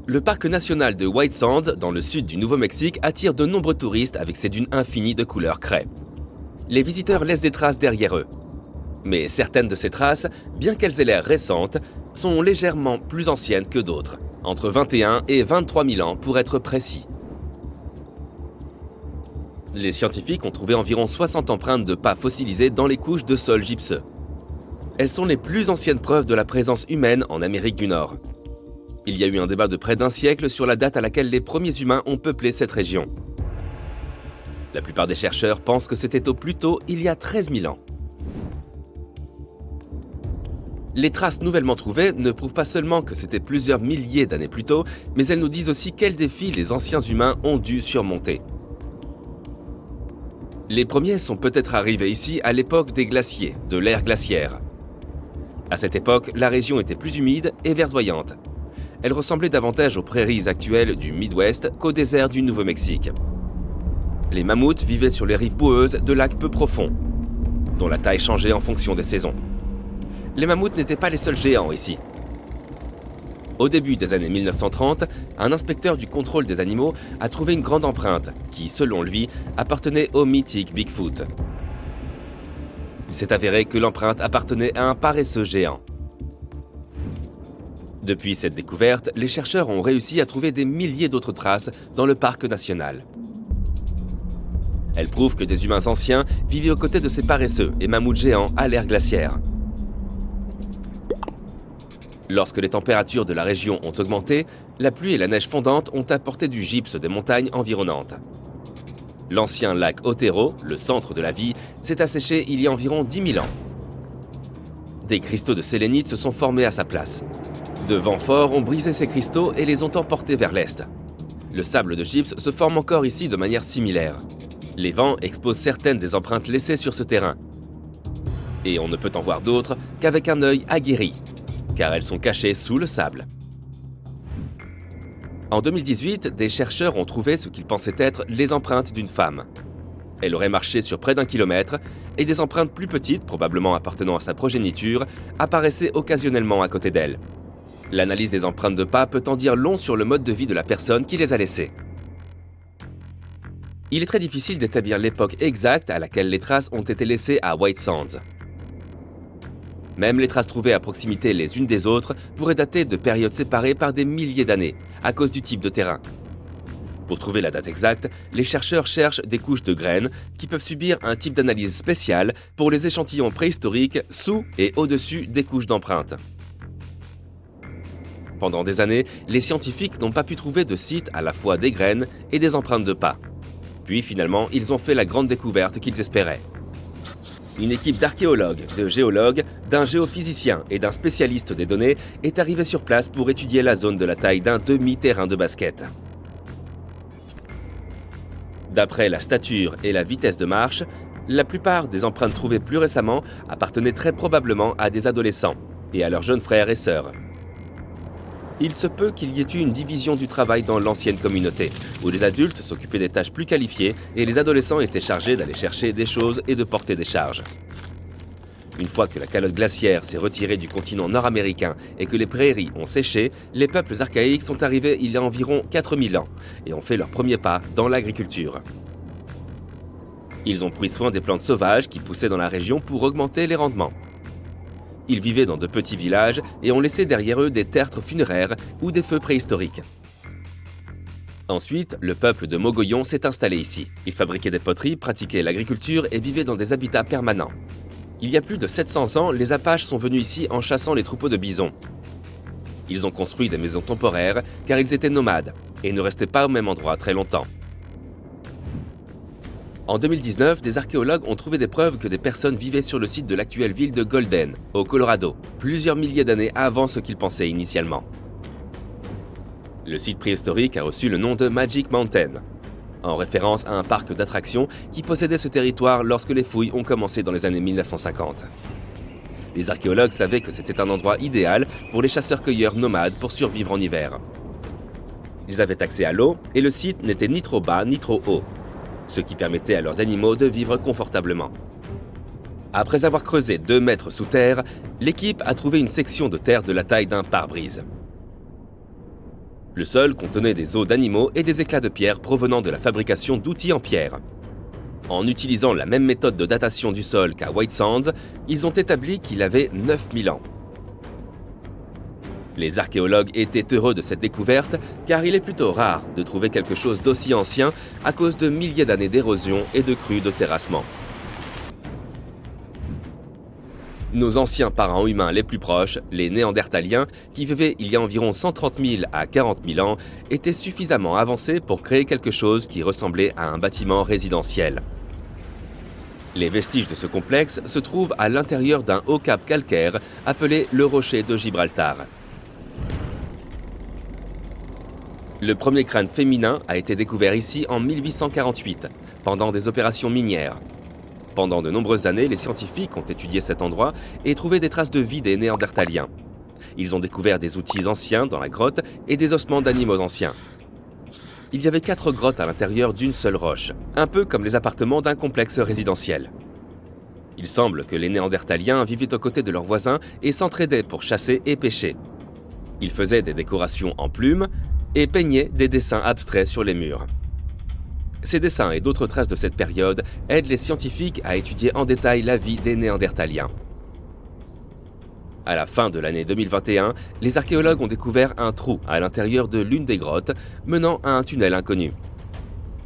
Le parc national de White Sands, dans le sud du Nouveau-Mexique, attire de nombreux touristes avec ses dunes infinies de couleur craie. Les visiteurs laissent des traces derrière eux. Mais certaines de ces traces, bien qu'elles aient l'air récentes, sont légèrement plus anciennes que d'autres, entre 21 et 23 000 ans pour être précis. Les scientifiques ont trouvé environ 60 empreintes de pas fossilisées dans les couches de sol gypseux. Elles sont les plus anciennes preuves de la présence humaine en Amérique du Nord. Il y a eu un débat de près d'un siècle sur la date à laquelle les premiers humains ont peuplé cette région. La plupart des chercheurs pensent que c'était au plus tôt il y a 13 000 ans. Les traces nouvellement trouvées ne prouvent pas seulement que c'était plusieurs milliers d'années plus tôt, mais elles nous disent aussi quels défis les anciens humains ont dû surmonter. Les premiers sont peut-être arrivés ici à l'époque des glaciers, de l'ère glaciaire. À cette époque, la région était plus humide et verdoyante. Elle ressemblait davantage aux prairies actuelles du Midwest qu'au désert du Nouveau-Mexique. Les mammouths vivaient sur les rives boueuses de lacs peu profonds, dont la taille changeait en fonction des saisons. Les mammouths n'étaient pas les seuls géants ici. Au début des années 1930, un inspecteur du contrôle des animaux a trouvé une grande empreinte qui, selon lui, appartenait au mythique Bigfoot. Il s'est avéré que l'empreinte appartenait à un paresseux géant. Depuis cette découverte, les chercheurs ont réussi à trouver des milliers d'autres traces dans le parc national. Elles prouvent que des humains anciens vivaient aux côtés de ces paresseux et mammouths géants à l'ère glaciaire. Lorsque les températures de la région ont augmenté, la pluie et la neige fondante ont apporté du gypse des montagnes environnantes. L'ancien lac Otero, le centre de la vie, s'est asséché il y a environ 10 000 ans. Des cristaux de sélénite se sont formés à sa place. De vents forts ont brisé ces cristaux et les ont emportés vers l'est. Le sable de gypse se forme encore ici de manière similaire. Les vents exposent certaines des empreintes laissées sur ce terrain. Et on ne peut en voir d'autres qu'avec un œil aguerri, car elles sont cachées sous le sable. En 2018, des chercheurs ont trouvé ce qu'ils pensaient être les empreintes d'une femme. Elle aurait marché sur près d'1 kilomètre et des empreintes plus petites, probablement appartenant à sa progéniture, apparaissaient occasionnellement à côté d'elle. L'analyse des empreintes de pas peut en dire long sur le mode de vie de la personne qui les a laissées. Il est très difficile d'établir l'époque exacte à laquelle les traces ont été laissées à White Sands. Même les traces trouvées à proximité les unes des autres pourraient dater de périodes séparées par des milliers d'années, à cause du type de terrain. Pour trouver la date exacte, les chercheurs cherchent des couches de graines qui peuvent subir un type d'analyse spéciale pour les échantillons préhistoriques sous et au-dessus des couches d'empreintes. Pendant des années, les scientifiques n'ont pas pu trouver de site à la fois des graines et des empreintes de pas. Puis finalement, ils ont fait la grande découverte qu'ils espéraient. Une équipe d'archéologues, de géologues, d'un géophysicien et d'un spécialiste des données est arrivée sur place pour étudier la zone de la taille d'un demi-terrain de basket. D'après la stature et la vitesse de marche, la plupart des empreintes trouvées plus récemment appartenaient très probablement à des adolescents et à leurs jeunes frères et sœurs. Il se peut qu'il y ait eu une division du travail dans l'ancienne communauté, où les adultes s'occupaient des tâches plus qualifiées et les adolescents étaient chargés d'aller chercher des choses et de porter des charges. Une fois que la calotte glaciaire s'est retirée du continent nord-américain et que les prairies ont séché, les peuples archaïques sont arrivés il y a environ 4000 ans et ont fait leurs premiers pas dans l'agriculture. Ils ont pris soin des plantes sauvages qui poussaient dans la région pour augmenter les rendements. Ils vivaient dans de petits villages et ont laissé derrière eux des tertres funéraires ou des feux préhistoriques. Ensuite, le peuple de Mogollon s'est installé ici. Ils fabriquaient des poteries, pratiquaient l'agriculture et vivaient dans des habitats permanents. Il y a plus de 700 ans, les Apaches sont venus ici en chassant les troupeaux de bisons. Ils ont construit des maisons temporaires car ils étaient nomades et ne restaient pas au même endroit très longtemps. En 2019, des archéologues ont trouvé des preuves que des personnes vivaient sur le site de l'actuelle ville de Golden, au Colorado, plusieurs milliers d'années avant ce qu'ils pensaient initialement. Le site préhistorique a reçu le nom de Magic Mountain, en référence à un parc d'attractions qui possédait ce territoire lorsque les fouilles ont commencé dans les années 1950. Les archéologues savaient que c'était un endroit idéal pour les chasseurs-cueilleurs nomades pour survivre en hiver. Ils avaient accès à l'eau et le site n'était ni trop bas ni trop haut, ce qui permettait à leurs animaux de vivre confortablement. Après avoir creusé 2 mètres sous terre, l'équipe a trouvé une section de terre de la taille d'un pare-brise. Le sol contenait des os d'animaux et des éclats de pierre provenant de la fabrication d'outils en pierre. En utilisant la même méthode de datation du sol qu'à White Sands, ils ont établi qu'il avait 9000 ans. Les archéologues étaient heureux de cette découverte car il est plutôt rare de trouver quelque chose d'aussi ancien à cause de milliers d'années d'érosion et de crues de terrassement. Nos anciens parents humains les plus proches, les Néandertaliens, qui vivaient il y a environ 130 000 à 40 000 ans, étaient suffisamment avancés pour créer quelque chose qui ressemblait à un bâtiment résidentiel. Les vestiges de ce complexe se trouvent à l'intérieur d'un haut cap calcaire appelé le rocher de Gibraltar. Le premier crâne féminin a été découvert ici en 1848, pendant des opérations minières. Pendant de nombreuses années, les scientifiques ont étudié cet endroit et trouvé des traces de vie des Néandertaliens. Ils ont découvert des outils anciens dans la grotte et des ossements d'animaux anciens. Il y avait 4 grottes à l'intérieur d'une seule roche, un peu comme les appartements d'un complexe résidentiel. Il semble que les Néandertaliens vivaient aux côtés de leurs voisins et s'entraidaient pour chasser et pêcher. Ils faisaient des décorations en plumes et peignaient des dessins abstraits sur les murs. Ces dessins et d'autres traces de cette période aident les scientifiques à étudier en détail la vie des Néandertaliens. À la fin de l'année 2021, les archéologues ont découvert un trou à l'intérieur de l'une des grottes menant à un tunnel inconnu.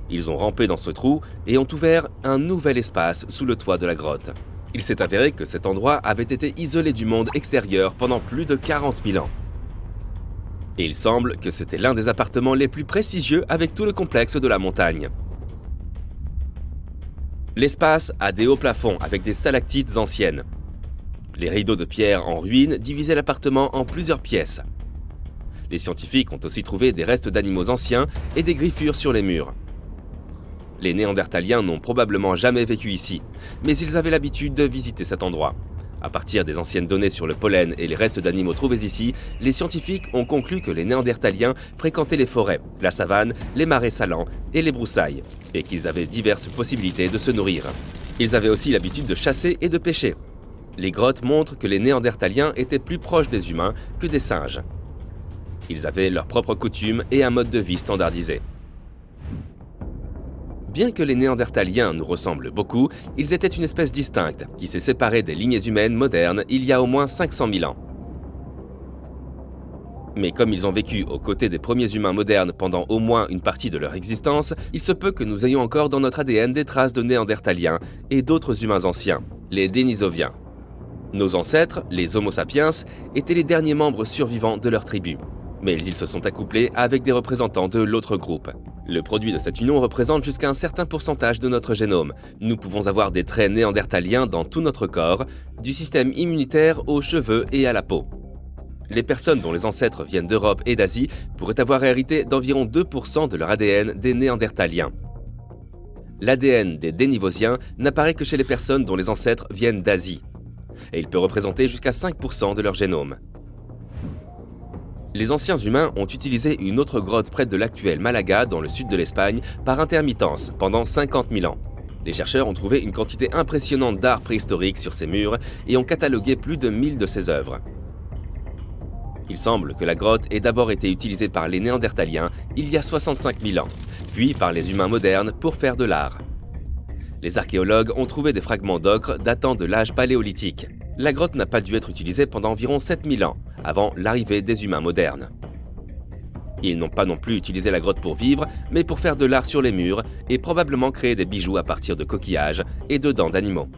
Ils ont rampé dans ce trou et ont ouvert un nouvel espace sous le toit de la grotte. Il s'est avéré que cet endroit avait été isolé du monde extérieur pendant plus de 40 000 ans. Et il semble que c'était l'un des appartements les plus prestigieux avec tout le complexe de la montagne. L'espace a des hauts plafonds avec des stalactites anciennes. Les rideaux de pierre en ruine divisaient l'appartement en plusieurs pièces. Les scientifiques ont aussi trouvé des restes d'animaux anciens et des griffures sur les murs. Les Néandertaliens n'ont probablement jamais vécu ici, mais ils avaient l'habitude de visiter cet endroit. À partir des anciennes données sur le pollen et les restes d'animaux trouvés ici, les scientifiques ont conclu que les Néandertaliens fréquentaient les forêts, la savane, les marais salants et les broussailles, et qu'ils avaient diverses possibilités de se nourrir. Ils avaient aussi l'habitude de chasser et de pêcher. Les grottes montrent que les Néandertaliens étaient plus proches des humains que des singes. Ils avaient leurs propres coutumes et un mode de vie standardisé. Bien que les Néandertaliens nous ressemblent beaucoup, ils étaient une espèce distincte qui s'est séparée des lignées humaines modernes il y a au moins 500 000 ans. Mais comme ils ont vécu aux côtés des premiers humains modernes pendant au moins une partie de leur existence, il se peut que nous ayons encore dans notre ADN des traces de Néandertaliens et d'autres humains anciens, les Denisoviens. Nos ancêtres, les Homo sapiens, étaient les derniers membres survivants de leur tribu. Mais ils se sont accouplés avec des représentants de l'autre groupe. Le produit de cette union représente jusqu'à un certain pourcentage de notre génome. Nous pouvons avoir des traits néandertaliens dans tout notre corps, du système immunitaire aux cheveux et à la peau. Les personnes dont les ancêtres viennent d'Europe et d'Asie pourraient avoir hérité d'environ 2% de leur ADN des Néandertaliens. L'ADN des Dénivosiens n'apparaît que chez les personnes dont les ancêtres viennent d'Asie, et il peut représenter jusqu'à 5% de leur génome. Les anciens humains ont utilisé une autre grotte près de l'actuelle Malaga dans le sud de l'Espagne par intermittence pendant 50 000 ans. Les chercheurs ont trouvé une quantité impressionnante d'art préhistorique sur ces murs et ont catalogué plus de 1000 de ces œuvres. Il semble que la grotte ait d'abord été utilisée par les Néandertaliens il y a 65 000 ans, puis par les humains modernes pour faire de l'art. Les archéologues ont trouvé des fragments d'ocre datant de l'âge paléolithique. La grotte n'a pas dû être utilisée pendant environ 7000 ans, avant l'arrivée des humains modernes. Ils n'ont pas non plus utilisé la grotte pour vivre, mais pour faire de l'art sur les murs et probablement créer des bijoux à partir de coquillages et de dents d'animaux.